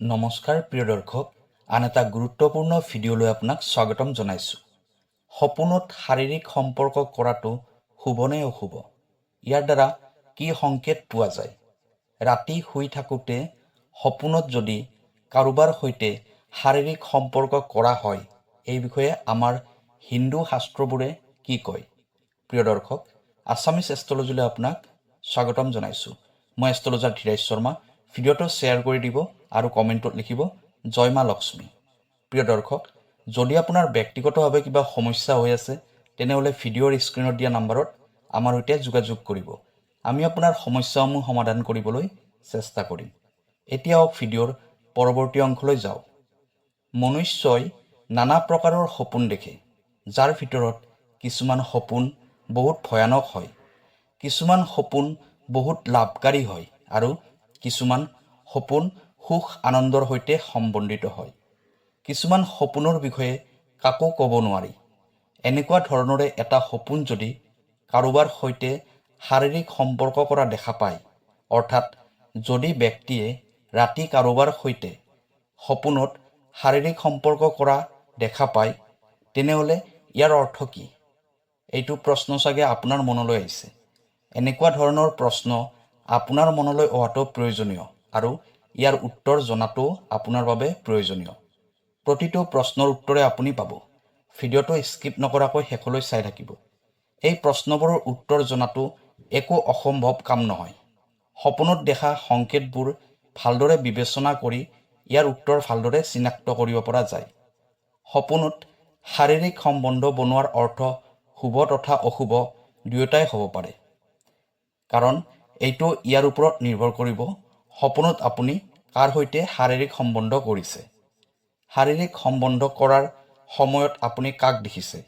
নমস্কাৰ প্ৰিয় দৰ্শক, আন এটা গুৰুত্বপূৰ্ণ ভিডিঅ'লৈ আপোনাক স্বাগতম জনাইছোঁ। সপোনত শাৰীৰিক সম্পৰ্ক কৰাটো শুভ নে অশুভ? ইয়াৰ দ্বাৰা কি সংকেত পোৱা যায়? ৰাতি শুই থাকোঁতে সপোনত যদি কাৰোবাৰ সৈতে শাৰীৰিক সম্পৰ্ক কৰা হয়, এই বিষয়ে আমাৰ হিন্দু শাস্ত্ৰবোৰে কি কয়? প্ৰিয় দৰ্শক, আছামিজ এষ্ট্ৰলজিলৈ আপোনাক স্বাগতম জনাইছোঁ। মই এষ্ট্ৰলজাৰ ধীৰাজ শৰ্মা। ভিডিঅ'টো শ্বেয়াৰ কৰি দিব আৰু কমেণ্টত লিখিব জয় মা লক্ষ্মী। প্ৰিয় দৰ্শক, যদি আপোনাৰ ব্যক্তিগতভাৱে কিবা সমস্যা হৈ আছে, তেনেহ'লে ভিডিঅ'ৰ স্ক্ৰীণত দিয়া নম্বৰত আমাৰ সৈতে যোগাযোগ কৰিব। আমি আপোনাৰ সমস্যাসমূহ সমাধান কৰিবলৈ চেষ্টা কৰিম। এতিয়াও ভিডিঅ'ৰ পৰৱৰ্তী অংশলৈ যাওঁ। মনুষ্যই নানা প্ৰকাৰৰ সপোন দেখে, যাৰ ভিতৰত কিছুমান সপোন বহুত ভয়ানক হয়, কিছুমান সপোন বহুত লাভকাৰী হয় আৰু কিছুমান সপোন সুখ আনন্দৰ সৈতে সম্বন্ধিত হয়। কিছুমান সপোনৰ বিষয়ে কাকো ক'ব নোৱাৰি। এনেকুৱা ধৰণৰে এটা সপোন যদি কাৰোবাৰ সৈতে শাৰীৰিক সম্পৰ্ক কৰা দেখা পায়, অৰ্থাৎ যদি ব্যক্তিয়ে ৰাতি কাৰোবাৰ সৈতে সপোনত শাৰীৰিক সম্পৰ্ক কৰা দেখা পায়, তেনেহ'লে ইয়াৰ অৰ্থ কি? এইটো প্ৰশ্ন চাগে আপোনাৰ মনলৈ আহিছে। এনেকুৱা ধৰণৰ প্ৰশ্ন আপোনাৰ মনলৈ অহাটো প্ৰয়োজনীয় আৰু ইয়াৰ উত্তৰ জনাটো আপোনাৰ বাবে প্ৰয়োজনীয়। প্ৰতিটো প্ৰশ্নৰ উত্তৰে আপুনি পাব। ভিডিঅ'টো স্কিপ নকৰাকৈ শেষলৈ চাই থাকিব। এই প্ৰশ্নবোৰৰ উত্তৰ জনাটো একো অসম্ভৱ কাম নহয়। সপোনত দেখা সংকেতবোৰ ভালদৰে বিবেচনা কৰি ইয়াৰ উত্তৰ ভালদৰে চিনাক্ত কৰিব পৰা যায়। সপোনত শাৰীৰিক সম্বন্ধ বনোৱাৰ অৰ্থ শুভ তথা অশুভ দুয়োটাই হ'ব পাৰে, কাৰণ এইটো ইয়াৰ ওপৰত নিৰ্ভৰ কৰিব সপোনত আপুনি কাৰ সৈতে শাৰীৰিক সম্বন্ধ কৰিছে। শাৰীৰিক সম্বন্ধ কৰাৰ সময়ত আপুনি কাক দেখিছে?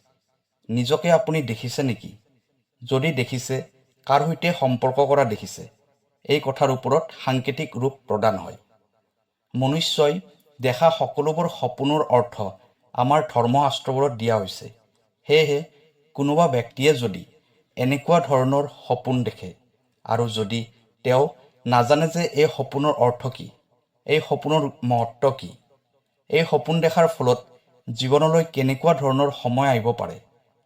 নিজকে আপুনি দেখিছে নেকি? যদি দেখিছে, কাৰ সৈতে সম্পৰ্ক কৰা দেখিছে? এই কথাৰ ওপৰত সাংকেতিক ৰূপ প্ৰদান হয়। মনুষ্যই দেখা সকলোবোৰ সপোনৰ অৰ্থ আমাৰ ধৰ্মশাস্ত্ৰবোৰত দিয়া হৈছে। সেয়েহে কোনোবা ব্যক্তিয়ে যদি এনেকুৱা ধৰণৰ সপোন দেখে আৰু যদি তেওঁ নাজানে যে এই সপোনৰ অৰ্থ কি, এই সপোনৰ মহত্ব কি, এই সপোন দেখাৰ ফলত জীৱনলৈ কেনেকুৱা ধৰণৰ সময় আহিব পাৰে,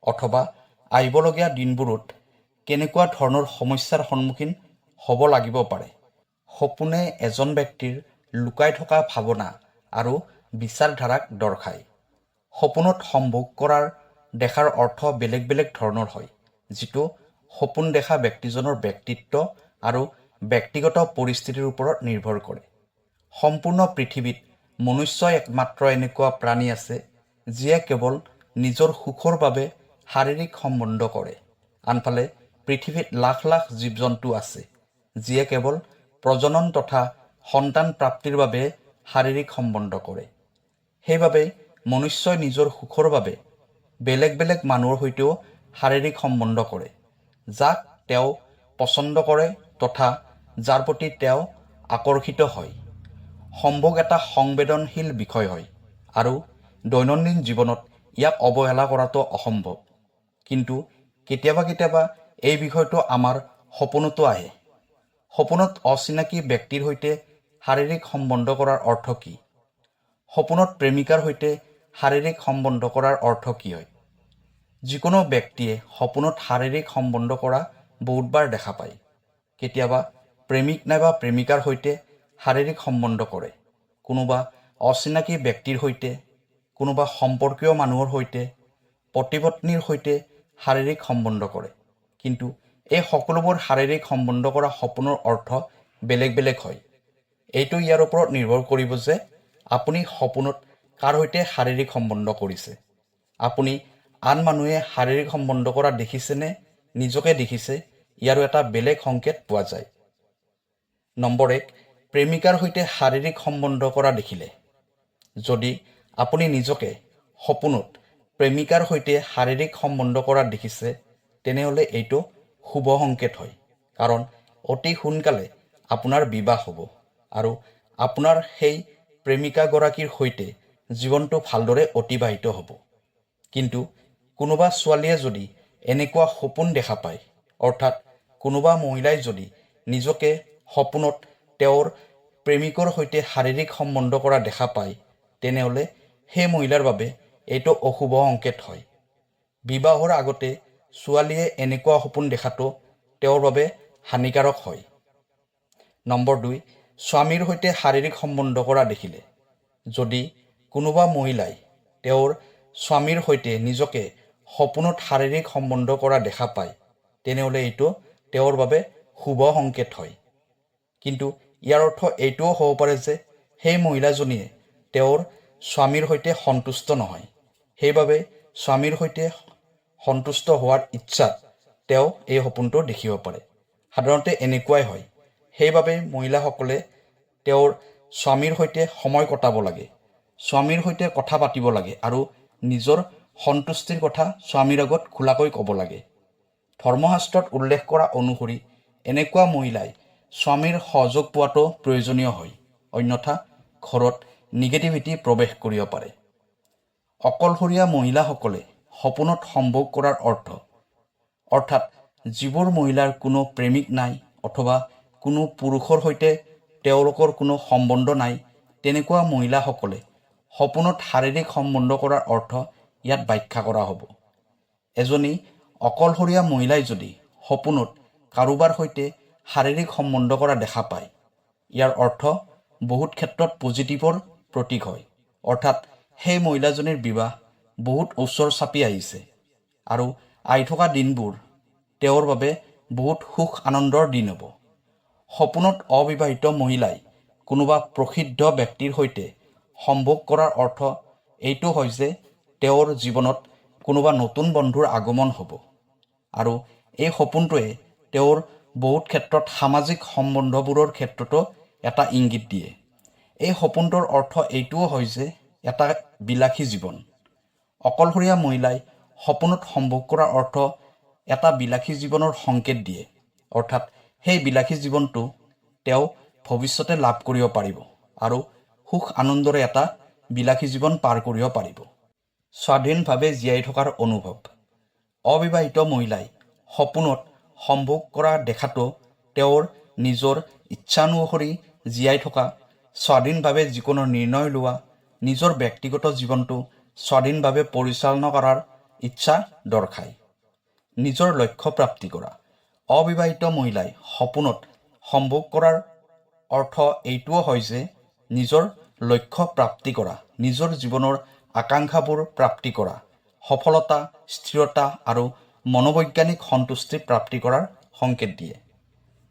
অথবা আহিবলগীয়া দিনবোৰত কেনেকুৱা ধৰণৰ সমস্যাৰ সন্মুখীন হ'ব লাগিব পাৰে। সপোনে এজন ব্যক্তিৰ লুকাই থকা ভাৱনা আৰু বিচাৰধাৰাক দৰ্শায়। সপোনত সম্ভোগ কৰাৰ দেখাৰ অৰ্থ বেলেগ বেলেগ ধৰণৰ হয়, যিটো সপোন দেখা ব্যক্তিজনৰ ব্যক্তিত্ব আৰু ব্যক্তিগত পৰিস্থিতিৰ ওপৰত নিৰ্ভৰ কৰে। সম্পূৰ্ণ পৃথিৱীত মনুষ্যই একমাত্ৰ এনেকুৱা প্ৰাণী আছে যিয়ে কেৱল নিজৰ সুখৰ বাবে শাৰীৰিক সম্বন্ধ কৰে। আনফালে পৃথিৱীত লাখ লাখ জীৱ জন্তু আছে যিয়ে কেৱল প্ৰজনন তথা সন্তান প্ৰাপ্তিৰ বাবে শাৰীৰিক সম্বন্ধ কৰে। সেইবাবে মনুষ্যই নিজৰ সুখৰ বাবে বেলেগ বেলেগ মানুহৰ সৈতেও শাৰীৰিক সম্বন্ধ কৰে, যাক তেওঁ পচন্দ কৰে তথা যাৰ প্ৰতি তেওঁ আকৰ্ষিত হয়। সম্ভোগ এটা সংবেদনশীল বিষয় হয় আৰু দৈনন্দিন জীৱনত ইয়াক অৱহেলা কৰাটো অসম্ভৱ। কিন্তু কেতিয়াবা কেতিয়াবা এই বিষয়টো আমাৰ সপোনতো আহে। সপোনত অচিনাকি ব্যক্তিৰ সৈতে শাৰীৰিক সম্বন্ধ কৰাৰ অৰ্থ কি? সপোনত প্ৰেমিকাৰ সৈতে শাৰীৰিক সম্বন্ধ কৰাৰ অৰ্থ কি হয়? যিকোনো ব্যক্তিয়ে সপোনত শাৰীৰিক সম্বন্ধ কৰা বহুতবাৰ দেখা পায়। কেতিয়াবা প্ৰেমিক নাইবা প্ৰেমিকাৰ সৈতে শাৰীৰিক সম্বন্ধ কৰে, কোনোবা অচিনাকি ব্যক্তিৰ সৈতে, কোনোবা সম্পৰ্কীয় মানুহৰ সৈতে, পতি পত্নীৰ সৈতে শাৰীৰিক সম্বন্ধ কৰে। কিন্তু এই সকলোবোৰ শাৰীৰিক সম্বন্ধ কৰা সপোনৰ অৰ্থ বেলেগ বেলেগ হয়। এইটো ইয়াৰ ওপৰত নিৰ্ভৰ কৰিব যে আপুনি সপোনত কাৰ সৈতে শাৰীৰিক সম্বন্ধ কৰিছে। আপুনি আন মানুহে শাৰীৰিক সম্বন্ধ কৰা দেখিছেনে নিজকে দেখিছে, ইয়াৰো এটা বেলেগ সংকেত পোৱা যায়। নম্বৰ 1, প্ৰেমিকাৰ সৈতে শাৰীৰিক সম্বন্ধ কৰা দেখিলে। যদি আপুনি নিজকে সপোনত প্ৰেমিকাৰ সৈতে শাৰীৰিক সম্বন্ধ কৰা দেখিছে, তেনেহ'লে এইটো শুভ সংকেত হয়, কাৰণ অতি সোনকালে আপোনাৰ বিবাহ হ'ব আৰু আপোনাৰ সেই প্ৰেমিকাগৰাকীৰ সৈতে জীৱনটো ভালদৰে অতিবাহিত হ'ব। কিন্তু কোনোবা ছোৱালীয়ে যদি এনেকুৱা সপোন দেখা পায়, অৰ্থাৎ কোনোবা মহিলাই যদি নিজকে সপোনত তেওঁৰ প্ৰেমিকৰ সৈতে শাৰীৰিক সম্বন্ধ কৰা দেখা পায় তেনেহ'লে সেই মহিলাৰ বাবে এইটো অশুভ সংকেত হয়। বিবাহৰ আগতে ছোৱালীয়ে এনেকুৱা সপোন দেখাটো তেওঁৰ বাবে হানিকাৰক হয়। নম্বৰ 2, স্বামীৰ সৈতে শাৰীৰিক সম্বন্ধ কৰা দেখিলে। যদি কোনোবা মহিলাই তেওঁৰ স্বামীৰ সৈতে নিজকে সপোনত শাৰীৰিক সম্বন্ধ কৰা দেখা পায় তেনেহ'লে এইটো তেওঁৰ বাবে শুভ সংকেত হয়। কিন্তু ইয়াৰ অৰ্থ এইটোও হ'ব পাৰে যে সেই মহিলাজনীয়ে তেওঁৰ স্বামীৰ সৈতে সন্তুষ্ট নহয়, সেইবাবে স্বামীৰ সৈতে সন্তুষ্ট হোৱাৰ ইচ্ছাত তেওঁ এই সপোনটো দেখিব পাৰে। সাধাৰণতে এনেকুৱাই হয়। সেইবাবে মহিলাসকলে তেওঁৰ স্বামীৰ সৈতে সময় কটাব লাগে, স্বামীৰ সৈতে কথা পাতিব লাগে আৰু নিজৰ সন্তুষ্টিৰ কথা স্বামীৰ আগত খোলাকৈ ক'ব লাগে। ধৰ্মশাস্ত্ৰত উল্লেখ কৰা অনুসৰি এনেকুৱা মহিলাই স্বামীৰ সহযোগ পোৱাটো প্ৰয়োজনীয় হয়, অন্যথা ঘৰত নিগেটিভিটি প্ৰৱেশ কৰিব পাৰে। অকলশৰীয়া মহিলাসকলে সপোনত সম্ভোগ কৰাৰ অৰ্থাৎ যিবোৰ মহিলাৰ কোনো প্ৰেমিক নাই অথবা কোনো পুৰুষৰ সৈতে তেওঁলোকৰ কোনো সম্বন্ধ নাই, তেনেকুৱা মহিলাসকলে সপোনত শাৰীৰিক সম্বন্ধ কৰাৰ অৰ্থ ইয়াত ব্যাখ্যা কৰা হ'ব। এজনী অকলশৰীয়া মহিলাই যদি সপোনত কাৰোবাৰ সৈতে শাৰীৰিক সম্বন্ধ কৰা দেখা পায়, ইয়াৰ অৰ্থ বহুত ক্ষেত্ৰত পজিটিভৰ প্ৰতীক হয়, অৰ্থাৎ সেই মহিলাজনীৰ বিবাহ বহুত ওচৰ চাপি আহিছে আৰু আহি থকা দিনবোৰ তেওঁৰ বাবে বহুত সুখ আনন্দৰ দিন হ'ব। সপোনত অবিবাহিত মহিলাই কোনোবা প্ৰসিদ্ধ ব্যক্তিৰ সৈতে সম্ভোগ কৰাৰ অৰ্থ এইটো হয় যে তেওঁৰ জীৱনত কোনোবা নতুন বন্ধুৰ আগমন হ'ব আৰু এই সপোনটোৱে তেওঁৰ বহুত ক্ষেত্ৰত সামাজিক সম্বন্ধবোৰৰ ক্ষেত্ৰতো এটা ইংগিত দিয়ে। এই সপোনটোৰ অৰ্থ এইটোও হয় যে এটা বিলাসী জীৱন। অকলশৰীয়া মহিলাই সপোনত সম্ভোগ কৰাৰ অৰ্থ এটা বিলাসী জীৱনৰ সংকেত দিয়ে, অৰ্থাৎ সেই বিলাসী জীৱনটো তেওঁ ভৱিষ্যতে লাভ কৰিব পাৰিব আৰু সুখ আনন্দৰে এটা বিলাসী জীৱন পাৰ কৰিব পাৰিব। স্বাধীনভাৱে জীয়াই থকাৰ অনুভৱ। অবিবাহিত মহিলাই সপোনত সম্ভোগ কৰা দেখাটো তেওঁৰ নিজৰ ইচ্ছানুসৰি জীয়াই থকা, স্বাধীনভাৱে যিকোনো নিৰ্ণয় লোৱা, নিজৰ ব্যক্তিগত জীৱনটো স্বাধীনভাৱে পৰিচালনা কৰাৰ ইচ্ছা দৰ্শায়। নিজৰ লক্ষ্য প্ৰাপ্তি কৰা। অবিবাহিত মহিলাই সপোনত সম্ভোগ কৰাৰ অৰ্থ এইটোও হয় যে নিজৰ লক্ষ্য প্ৰাপ্তি কৰা, নিজৰ জীৱনৰ আকাংক্ষাবোৰ প্ৰাপ্তি কৰা, সফলতা, স্থিৰতা আৰু মনোবৈজ্ঞানিক সন্তুষ্টি প্ৰাপ্তি কৰাৰ সংকেত দিয়ে।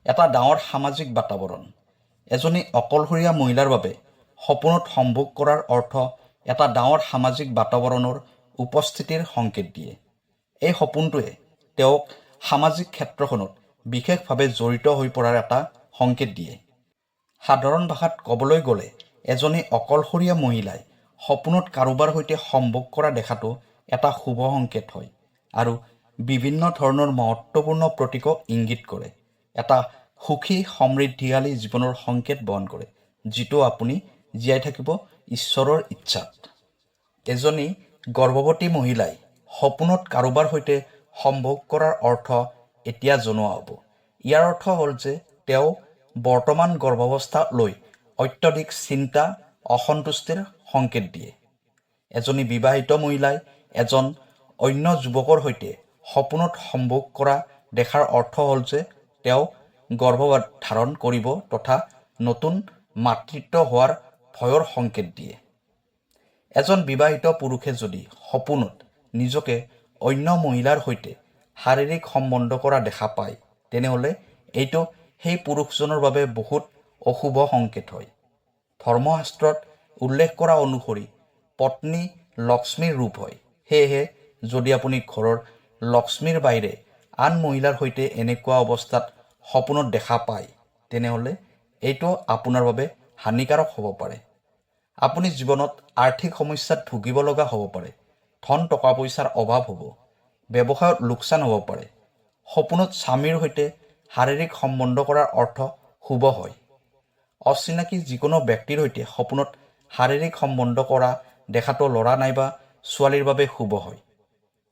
এটা ডাঙৰ সামাজিক বাতাৱৰণ। এজনী অকলশৰীয়া মহিলাৰ বাবে সপোনত সম্ভোগ কৰাৰ অৰ্থ এটা ডাঙৰ সামাজিক বাতাৱৰণৰ উপস্থিতিৰ সংকেত দিয়ে। এই সপোনটোৱে তেওঁক সামাজিক ক্ষেত্ৰখনত বিশেষভাৱে জড়িত হৈ পৰাৰ এটা সংকেত দিয়ে। সাধাৰণ ভাষাত ক'বলৈ গ'লে এজনী অকলশৰীয়া মহিলাই সপোনত কাৰোবাৰ সৈতে সম্ভোগ কৰা দেখাটো এটা শুভ সংকেত হয় আৰু বিভিন্ন ধৰণৰ মহত্বপূৰ্ণ প্ৰতীকক ইংগিত কৰে। এটা সুখী সমৃদ্ধিশালী জীৱনৰ সংকেত বহন কৰে, যিটো আপুনি জীয়াই থাকিব ঈশ্বৰৰ ইচ্ছাত। এজনী গৰ্ভৱতী মহিলাই সপোনত কাৰোবাৰ সৈতে সম্ভোগ কৰাৰ অৰ্থ এতিয়া জনোৱা হ'ব। ইয়াৰ অৰ্থ হ'ল যে তেওঁ বৰ্তমান গৰ্ভাৱস্থা লৈ অত্যধিক চিন্তা, অসন্তুষ্টিৰ সংকেত দিয়ে। এজনী বিবাহিত মহিলাই এজন অন্য যুৱকৰ সৈতে সপোনত সম্ভোগ কৰা দেখাৰ অৰ্থ হ'ল যে তেওঁ গৰ্ভপাত ধাৰণ কৰিব তথা নতুন মাতৃত্ব হোৱাৰ ভয়ৰ সংকেত দিয়ে। এজন বিবাহিত পুৰুষে যদি সপোনত নিজকে অন্য মহিলাৰ সৈতে শাৰীৰিক সম্বন্ধ কৰা দেখা পায় তেনেহ'লে এইটো সেই পুৰুষজনৰ বাবে বহুত অশুভ সংকেত হয়। ধৰ্মশাস্ত্ৰত উল্লেখ কৰা অনুসৰি পত্নী লক্ষ্মীৰ ৰূপ হয়। সেয়েহে যদি আপুনি ঘৰৰ লক্ষ্মীৰ বাহিৰে আন মহিলাৰ সৈতে এনেকুৱা অৱস্থাত সপোনত দেখা পায় তেনেহ'লে এইটো আপোনাৰ বাবে হানিকাৰক হ'ব পাৰে। আপুনি জীৱনত আৰ্থিক সমস্যাত ভুগিব লগা হ'ব পাৰে, ধন টকা পইচাৰ অভাৱ হ'ব, ব্যৱসায়ত লোকচান হ'ব পাৰে। সপোনত স্বামীৰ সৈতে শাৰীৰিক সম্বন্ধ কৰাৰ অৰ্থ শুভ হয়। অচিনাকি যিকোনো ব্যক্তিৰ সৈতে সপোনত শাৰীৰিক সম্বন্ধ কৰা দেখাটো ল'ৰা নাইবা ছোৱালীৰ বাবে শুভ হয়।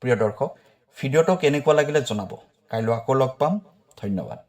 প্ৰিয় দৰ্শক, ভিডিঅ'টো কেনেকুৱা লাগিলে জনাব। কাইলৈ আকৌ লগ পাম। ধন্যবাদ।